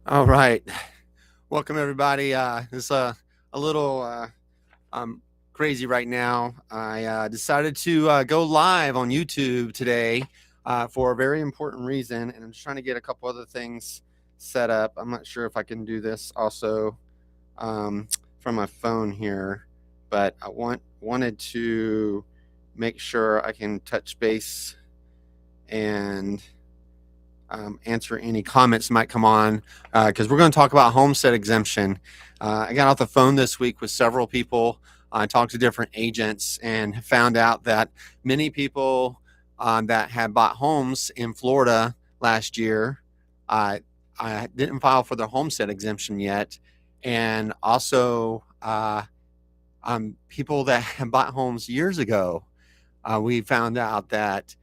All right. Welcome everybody. It's a little crazy right now. I decided to go live on YouTube today for a very important reason, and I'm just trying to get a couple other things set up. I'm not sure if I can do this also um, from my phone here, but I wanted to make sure I can touch base and answer any comments that might come on because we're going to talk about homestead exemption. I got off the phone this week with several people. I talked to different agents and found out that many people that had bought homes in Florida last year didn't file for their homestead exemption yet. And also, people that had bought homes years ago, we found out that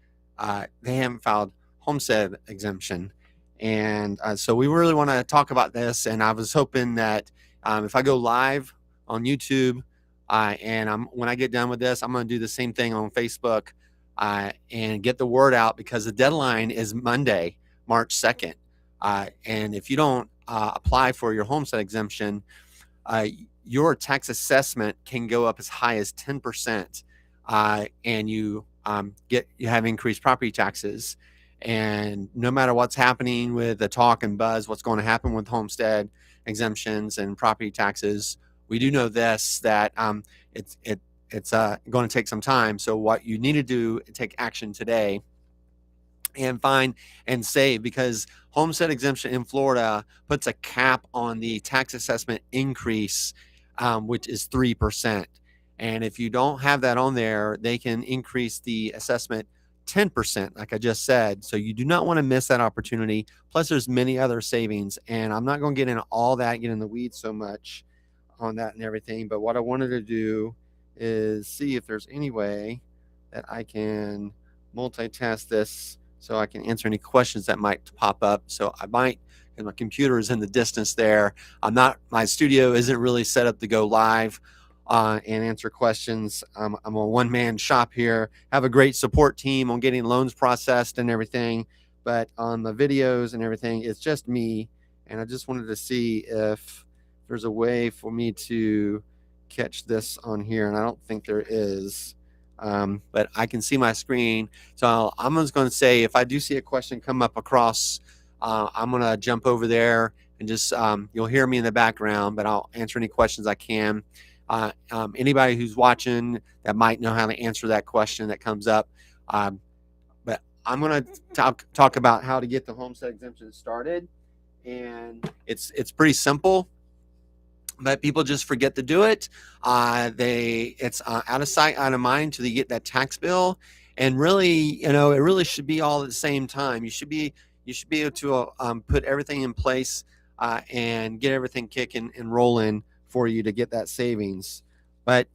they haven't filed homestead exemption. And so we really want to talk about this. And I was hoping that if I go live on YouTube when I get done with this, I'm going to do the same thing on Facebook and get the word out because the deadline is Monday, March 2nd. And if you don't apply for your homestead exemption, uh, your tax assessment can go up as high as 10%, and you have increased property taxes. And no matter what's happening with the talk and buzz, what's going to happen with homestead exemptions and property taxes, we do know this that it's going to take some time. So what you need to do, take action today and find and save, because homestead exemption in Florida puts a cap on the tax assessment increase, which is 3%. And if you don't have that on there, they can increase the assessment 10%, like I just said. So you do not want to miss that opportunity. Plus, there's many other savings. And I'm not going to get into all that, get in the weeds so much on that and everything. But what I wanted to do is see if there's any way that I can multitask this so I can answer any questions that might pop up. So I might, because my computer is in the distance there. My studio isn't really set up to go live and answer questions. I'm a one-man shop here. Have a great support team on getting loans processed and everything. But on the videos and everything, it's just me. And I just wanted to see if there's a way for me to catch this on here. And I don't think there is. But I can see my screen. So I'm just going to say, if I do see a question come up across, I'm going to jump over there and just, you'll hear me in the background, but I'll answer any questions I can. Anybody who's watching that might know how to answer that question that comes up. But I'm going to talk about how to get the homestead exemption started. And it's pretty simple, but people just forget to do it. It's out of sight, out of mind till they get that tax bill. And really, it really should be all at the same time. You should be able to put everything in place and get everything kicking and rolling for you to get that savings. But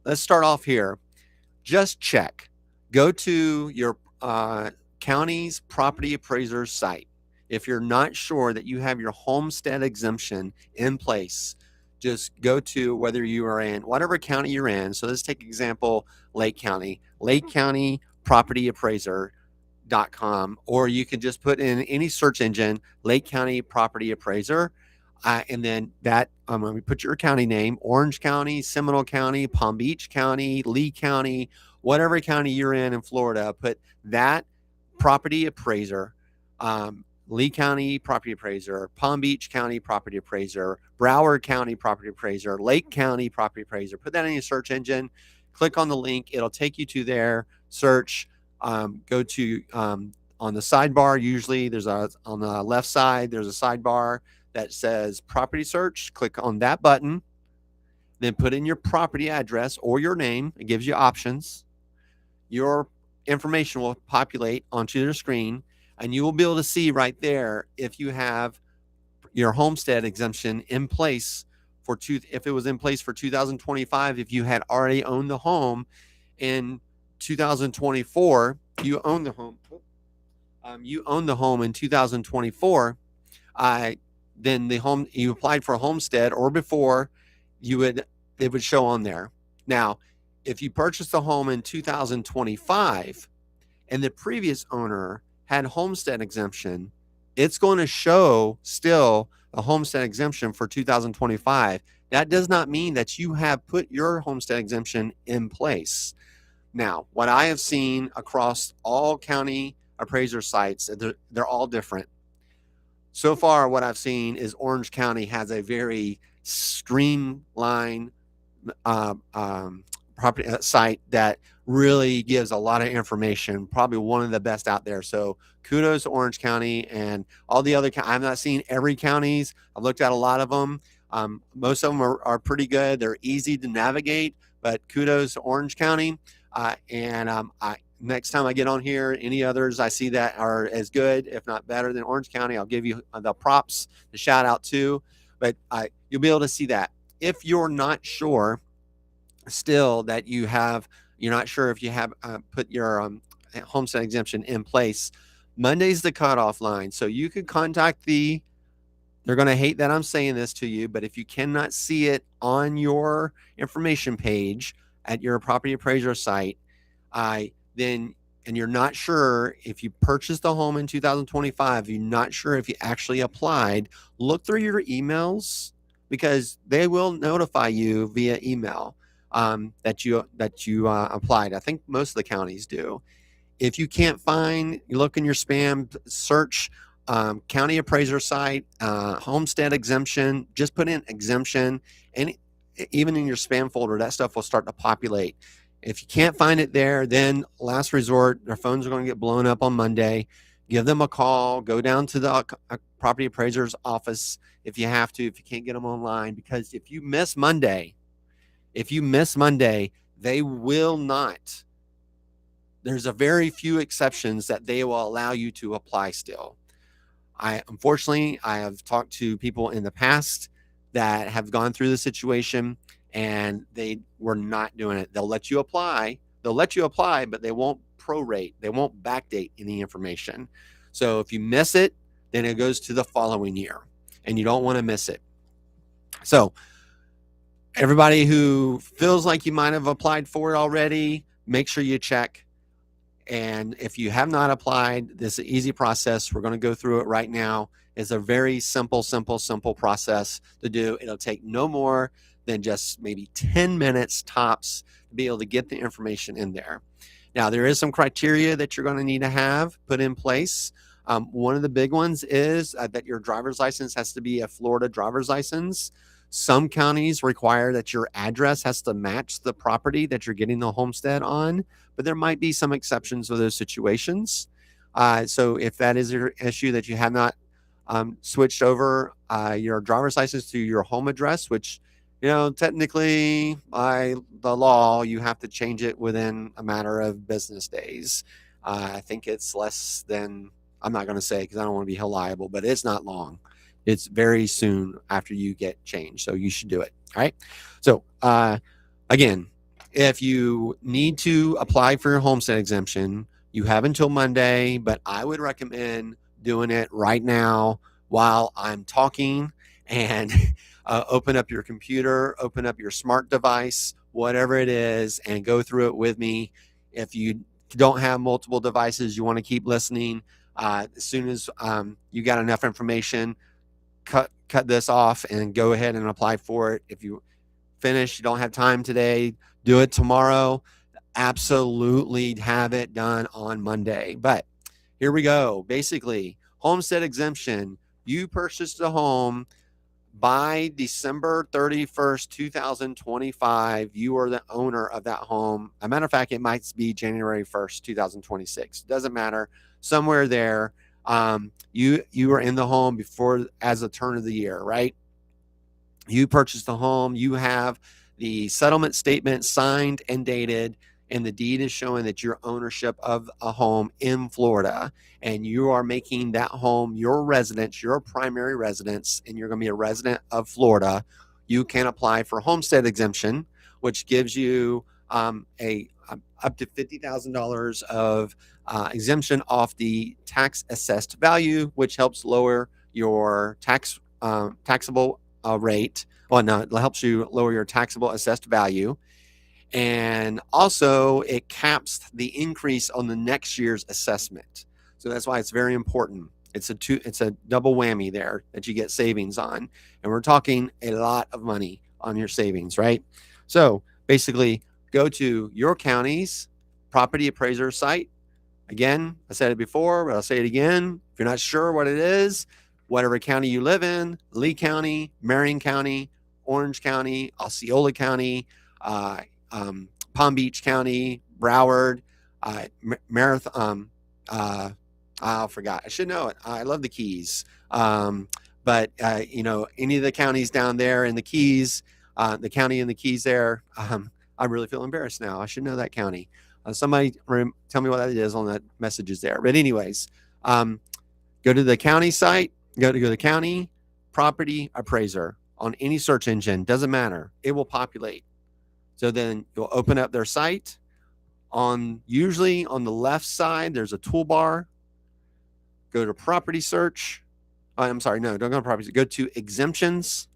let's start off here. Just check. Go to your county's property appraiser site. If you're not sure that you have your homestead exemption in place, just go to whether you are in whatever county you're in. So let's take example, Lake County Property Appraiser.com, or you can just put in any search engine, Lake County Property Appraiser. And then when we put your county name, Orange County, Seminole County, Palm Beach County, Lee County, whatever county you're in Florida, put that property appraiser, Lee County Property Appraiser, Palm Beach County Property Appraiser, Broward County Property Appraiser, Lake County Property Appraiser. Put that in your search engine. Click on the link. It'll take you to their search. Go to on the sidebar. Usually, on the left side, there's a sidebar that says property search. Click on that button. Then put in your property address or your name. It gives you options. Your information will populate onto your screen, and you will be able to see right there if you have your homestead exemption in place if it was in place for 2025. If you had already owned the home in 2024, you own the home. You own the home in 2024. Then the home you applied for a homestead or before, it would show on there. Now, if you purchased the home in 2025 and the previous owner had homestead exemption, it's going to show still a homestead exemption for 2025. That does not mean that you have put your homestead exemption in place. Now, what I have seen across all county appraiser sites, they're all different. So far, what I've seen is Orange County has a very streamlined uh, um, property site that really gives a lot of information, probably one of the best out there. So kudos to Orange County and all the other. I've not seen every counties. I've looked at a lot of them. Most of them are pretty good. They're easy to navigate, but kudos to Orange County. Next time I get on here, any others I see that are as good, if not better than Orange County, I'll give you the props, the shout out too. But you'll be able to see that. If you're not sure still that you're not sure if you have put your homestead exemption in place, Monday's the cutoff line. So you could contact they're going to hate that I'm saying this to you, but if you cannot see it on your information page at your property appraiser site, then, and you're not sure if you purchased a home in 2025, you're not sure if you actually applied, look through your emails, because they will notify you via email that you applied. I think most of the counties do. If you can't find, you look in your spam, search county appraiser site, homestead exemption, just put in exemption, and even in your spam folder, that stuff will start to populate. If you can't find it there, then last resort, their phones are going to get blown up on Monday. Give them a call, go down to the property appraiser's office if you have to, if you can't get them online, because if you miss Monday, they will not. There's a very few exceptions that they will allow you to apply still. Unfortunately, I have talked to people in the past that have gone through the situation and they were not doing it. They'll let you apply, but they won't prorate. They won't backdate any information. So if you miss it, then it goes to the following year and you don't want to miss it. So everybody who feels like you might have applied for it already, make sure you check. And if you have not applied, this is an easy process. We're going to go through it right now. It's a very simple process to do. It'll take no more than just maybe 10 minutes tops to be able to get the information in there. Now, there is some criteria that you're going to need to have put in place. One of the big ones is that your driver's license has to be a Florida driver's license. Some counties require that your address has to match the property that you're getting the homestead on, but there might be some exceptions for those situations. So if that is your issue, that you have not switched over your driver's license to your home address, which, technically by the law, you have to change it within a matter of business days. I think it's less than, I'm not going to say because I don't want to be held liable, but it's not long. It's very soon after you get changed. So you should do it. All right. So again, if you need to apply for your homestead exemption, you have until Monday, but I would recommend doing it right now while I'm talking, and open up your computer, open up your smart device, whatever it is, and go through it with me. If you don't have multiple devices, you want to keep listening. As soon as you got enough information, cut this off and go ahead and apply for it. If you finish, you don't have time today, do it tomorrow. Absolutely have it done on Monday. But here we go. Basically, homestead exemption. You purchased a home by December 31st, 2025. You are the owner of that home. As a matter of fact, it might be January 1st, 2026. Doesn't matter. Somewhere there. You were in the home before as a turn of the year, right? You purchased the home. You have the settlement statement signed and dated, and the deed is showing that your ownership of a home in Florida, and you are making that home your residence, your primary residence, and you're going to be a resident of Florida. You can apply for homestead exemption, which gives you up to $50,000 of exemption off the tax assessed value, which helps lower your taxable rate. Well, no, it helps you lower your taxable assessed value. And also it caps the increase on the next year's assessment. So that's why it's very important. It's a double whammy there that you get savings on. And we're talking a lot of money on your savings, right? So basically, go to your county's property appraiser site. Again, I said it before, but I'll say it again. If you're not sure what it is, whatever county you live in, Lee County, Marion County, Orange County, Osceola County, uh, Palm Beach County, Broward, Marathon. I forgot. I should know it. I love the Keys. But any of the counties down there in the Keys, the county in the Keys there, I really feel embarrassed now. I should know that county. Somebody tell me what that is on that messages there. But anyways, go to the county site, go to the county property appraiser on any search engine. Doesn't matter. It will populate. So then you'll open up their site. Usually on the left side, there's a toolbar. Go to property search. I'm sorry, no, don't go to property. Go to exemptions.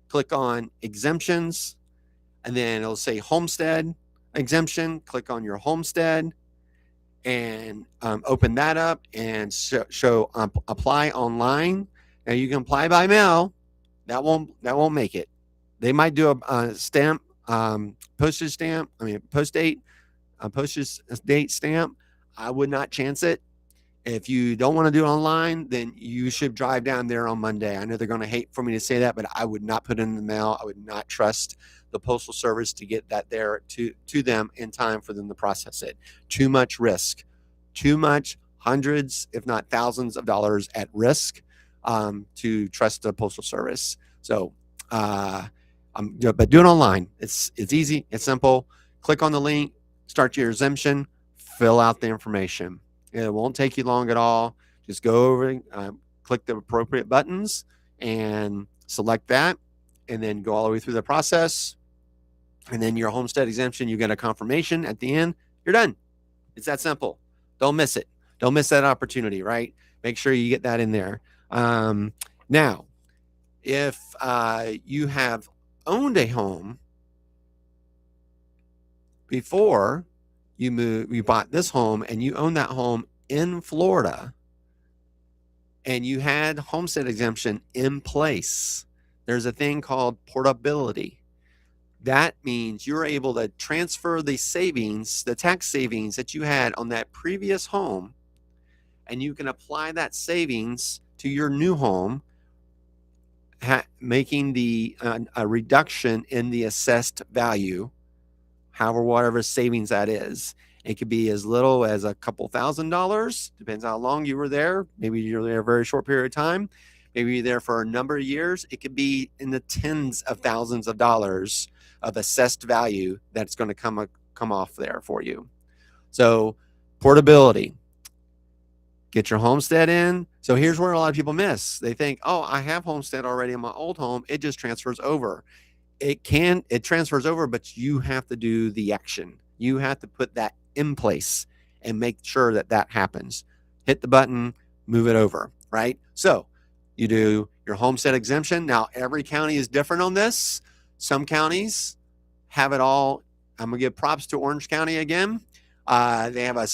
Click on exemptions, and then it'll say homestead exemption. Click on your homestead and open that up and show apply online. Now you can apply by mail. That won't make it. They might do a stamp, postage date stamp. I would not chance it. If you don't want to do it online, then you should drive down there on Monday. I know they're going to hate for me to say that, but I would not put it in the mail. I would not trust the Postal Service to get that there to them in time for them to process it. Too much risk. Too much, hundreds, if not thousands of dollars at risk to trust the Postal Service. So, but do it online. It's easy. It's simple. Click on the link. Start your exemption. Fill out the information. It won't take you long at all. Just go over, click the appropriate buttons and select that, and then go all the way through the process. And then your homestead exemption, you get a confirmation at the end. You're done. It's that simple. Don't miss it. Don't miss that opportunity, right? Make sure you get that in there. Now, if you have owned a home before you bought this home and you own that home in Florida and you had homestead exemption in place, there's a thing called portability. That means you're able to transfer the savings, the tax savings that you had on that previous home, and you can apply that savings to your new home, making a reduction in the assessed value, whatever savings that is. It could be as little as a couple $1,000s, depends how long you were there. Maybe you're there a very short period of time. Maybe you're there for a number of years. It could be in the tens of thousands of dollars of assessed value that's going to come off there for you. So portability. Get your homestead in. So here's where a lot of people miss. They think, oh, I have homestead already in my old home. It just transfers over. It transfers over, but you have to do the action. You have to put that in place and make sure that happens. Hit the button, move it over, right? So you do your homestead exemption. Now, every county is different on this. Some counties have it all. I'm going to give props to Orange County again. They have a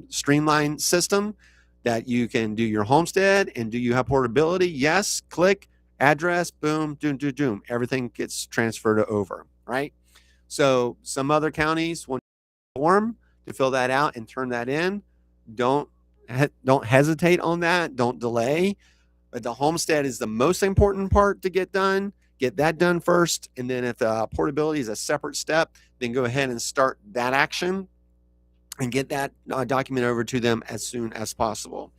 streamlined system that you can do your homestead. And do you have portability? Yes. Click address, boom, doom. Everything gets transferred over, right? So some other counties want a form to fill that out and turn that in. Don't hesitate on that. Don't delay. But the homestead is the most important part to get done. Get that done first. And then if the portability is a separate step, then go ahead and start that action and get that document over to them as soon as possible.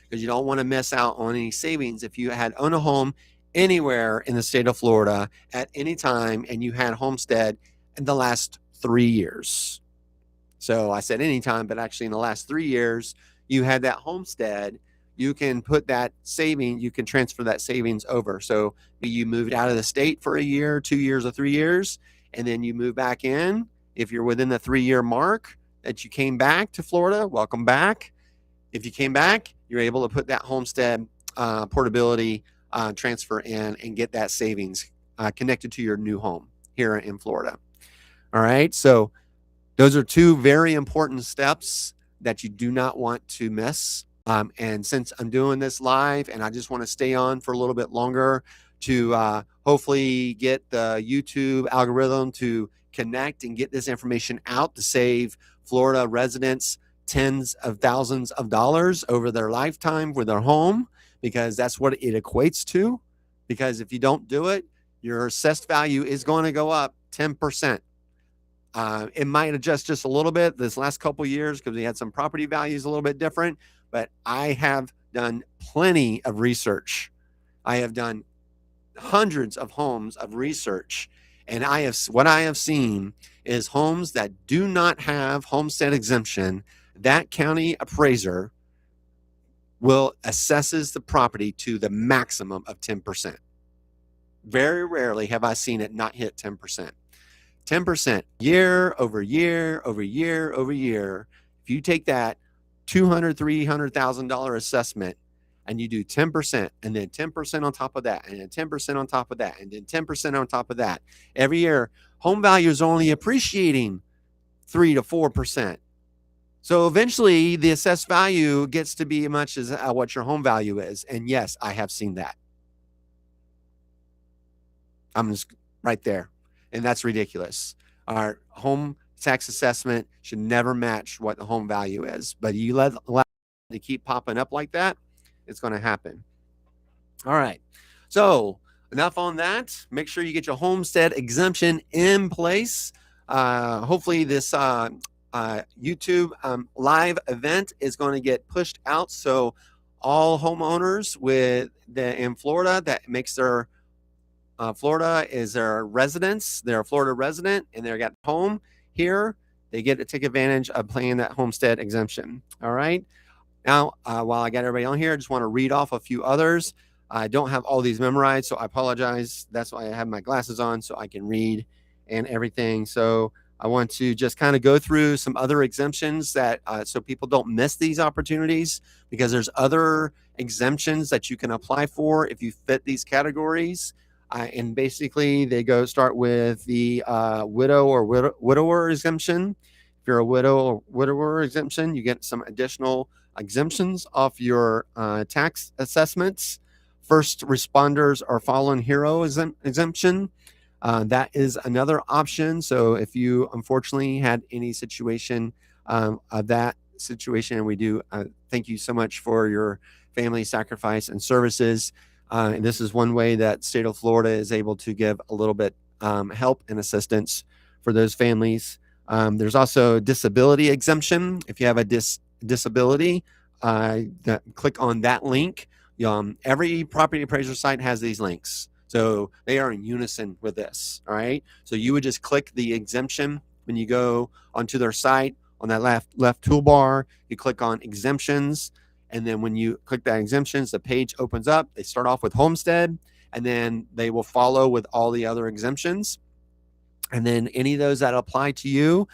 Because you don't want to miss out on any savings. If you had owned a home anywhere in the state of Florida at any time and you had homestead in the last 3 years. So I said anytime, but actually in the last 3 years, you had that homestead, you can put that saving, you can transfer that savings over. So you moved out of the state for a year, 2 years, or 3 years, and then you move back in. If you're within the 3-year mark that you came back to Florida, welcome back. If you came back, you're able to put that homestead portability transfer in and get that savings connected to your new home here in Florida. All right. So those are two very important steps that you do not want to miss. And since I'm doing this live and I just want to stay on for a little bit longer to hopefully get the YouTube algorithm to connect and get this information out to save Florida residents tens of thousands of dollars over their lifetime for their home, because that's what it equates to. Because if you don't do it, your assessed value is going to go up 10%. It might adjust just a little bit this last couple of years because we had some property values a little bit different, but I have done plenty of research. I have done hundreds of homes of research, and what I have seen is homes that do not have homestead exemption. That county appraiser will assesses the property to the maximum of 10%. Very rarely have I seen it not hit 10%. 10% year over year over year over year. If you take that $200,000, $300,000 assessment and you do 10% and then 10% on top of that and then 10% on top of that and then 10% on top of that, every year home value is only appreciating 3 to 4%. So eventually the assessed value gets to be as much as what your home value is. And yes, I have seen that. I'm just right there. And that's ridiculous. Our home tax assessment should never match what the home value is. But you allow it to keep popping up like that, it's going to happen. All right. So enough on that. Make sure you get your homestead exemption in place. Hopefully this YouTube live event is going to get pushed out. So all homeowners in Florida that makes their Florida is their residence. They're a Florida resident and they're got home here. They get to take advantage of paying that homestead exemption. All right. Now, while I got everybody on here, I just want to read off a few others. I don't have all these memorized, so I apologize. That's why I have my glasses on so I can read and everything. So I want to just kind of go through some other exemptions that so people don't miss these opportunities, because there's other exemptions that you can apply for if you fit these categories. And basically, they start with the widow or widower exemption. If you're a widow or widower exemption, you get some additional exemptions off your tax assessments. First responders or fallen hero exemption. That is another option. So if you unfortunately had any situation of that situation, and we do thank you so much for your family sacrifice and services. And this is one way that state of Florida is able to give a little bit help and assistance for those families. There's also disability exemption. If you have a disability, click on that link. Every property appraiser site has these links. So they are in unison with this. All right. So you would just click the exemption when you go onto their site. On that left toolbar, you click on exemptions. And then when you click that exemptions, the page opens up. They start off with homestead, and then they will follow with all the other exemptions. And then any of those that apply to you,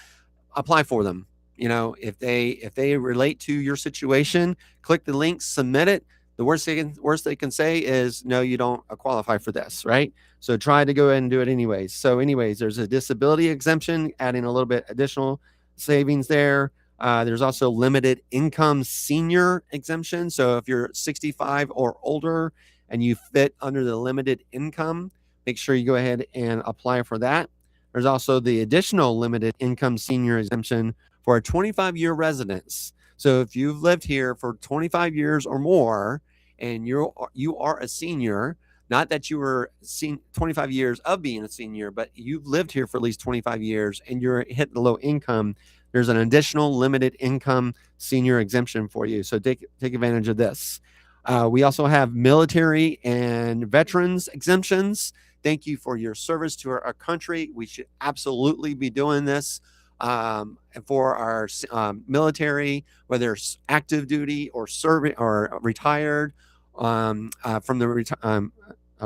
apply for them. You know, if they relate to your situation, click the link, submit it. The worst they can say is, no, you don't qualify for this, right? So try to go ahead and do it anyways. So anyways, there's a disability exemption, adding a little bit additional savings there. There's also limited income senior exemption. So if you're 65 or older and you fit under the limited income, make sure you go ahead and apply for that. There's also the additional limited income senior exemption for a 25-year residence. So if you've lived here for 25 years or more and you are a senior, not that you were 25 years of being a senior, but you've lived here for at least 25 years and you're hitting the low income, there's an additional limited income senior exemption for you. So take advantage of this. We also have military and veterans exemptions. Thank you for your service to our country. We should absolutely be doing this for our military, whether it's active duty or serving or retired from the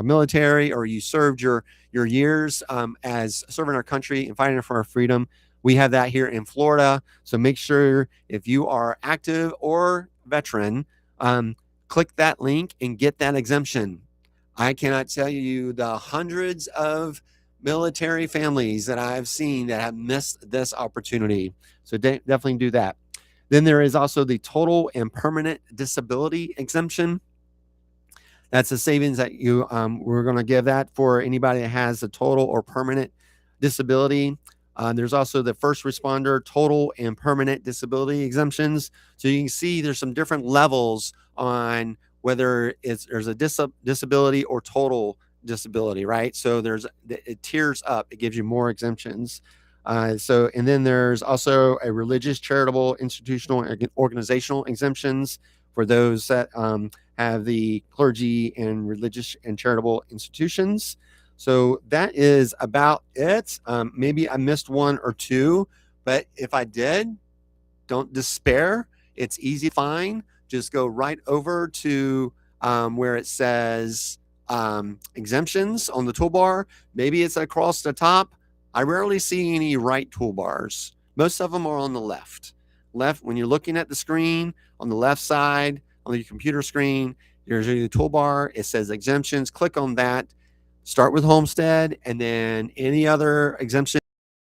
military, or you served your years as serving our country and fighting for our freedom. We have that here in Florida. So make sure if you are active or veteran, click that link and get that exemption. I cannot tell you the hundreds of military families that I've seen that have missed this opportunity. So definitely do that. Then there is also the total and permanent disability exemption. That's a savings that we're going to give that for anybody that has a total or permanent disability. There's also the first responder total and permanent disability exemptions. So you can see there's some different levels on whether there's a disability or total disability, right? So it tiers up. It gives you more exemptions. And then there's also a religious, charitable, institutional, and organizational exemptions for those that have the clergy and religious and charitable institutions. So that is about it. Maybe I missed one or two, but if I did, don't despair. It's easy to find. Just go right over to where it says exemptions on the toolbar. Maybe it's across the top. I rarely see any right toolbars. Most of them are on the left. When you're looking at the screen, on the left side, on your computer screen, there's a toolbar. It says exemptions. Click on that. Start with homestead, and then any other exemption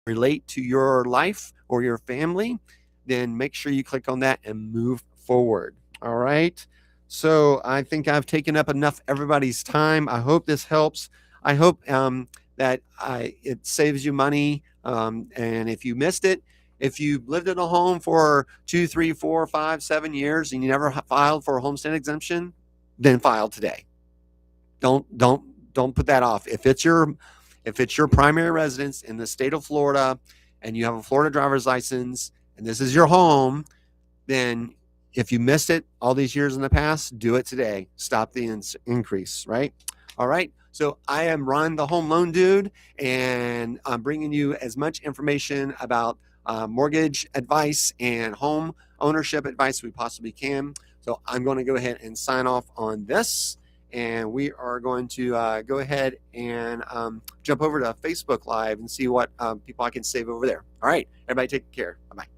relate to your life or your family, then make sure you click on that and move forward. All right. So I think I've taken up enough everybody's time. I hope this helps. I hope that it saves you money. And if you missed it, if you lived in a home for 2, 3, 4, 5, 7 years and you never filed for a homestead exemption, then file today. Don't put that off. If it's your primary residence in the state of Florida and you have a Florida driver's license and this is your home, then if you missed it all these years in the past, do it today. Stop the increase, right? All right. So I am Ron, the home loan dude, and I'm bringing you as much information about mortgage advice and home ownership advice we possibly can. So I'm going to go ahead and sign off on this. And we are going to go ahead and jump over to Facebook Live and see what people I can save over there. All right. Everybody take care. Bye-bye.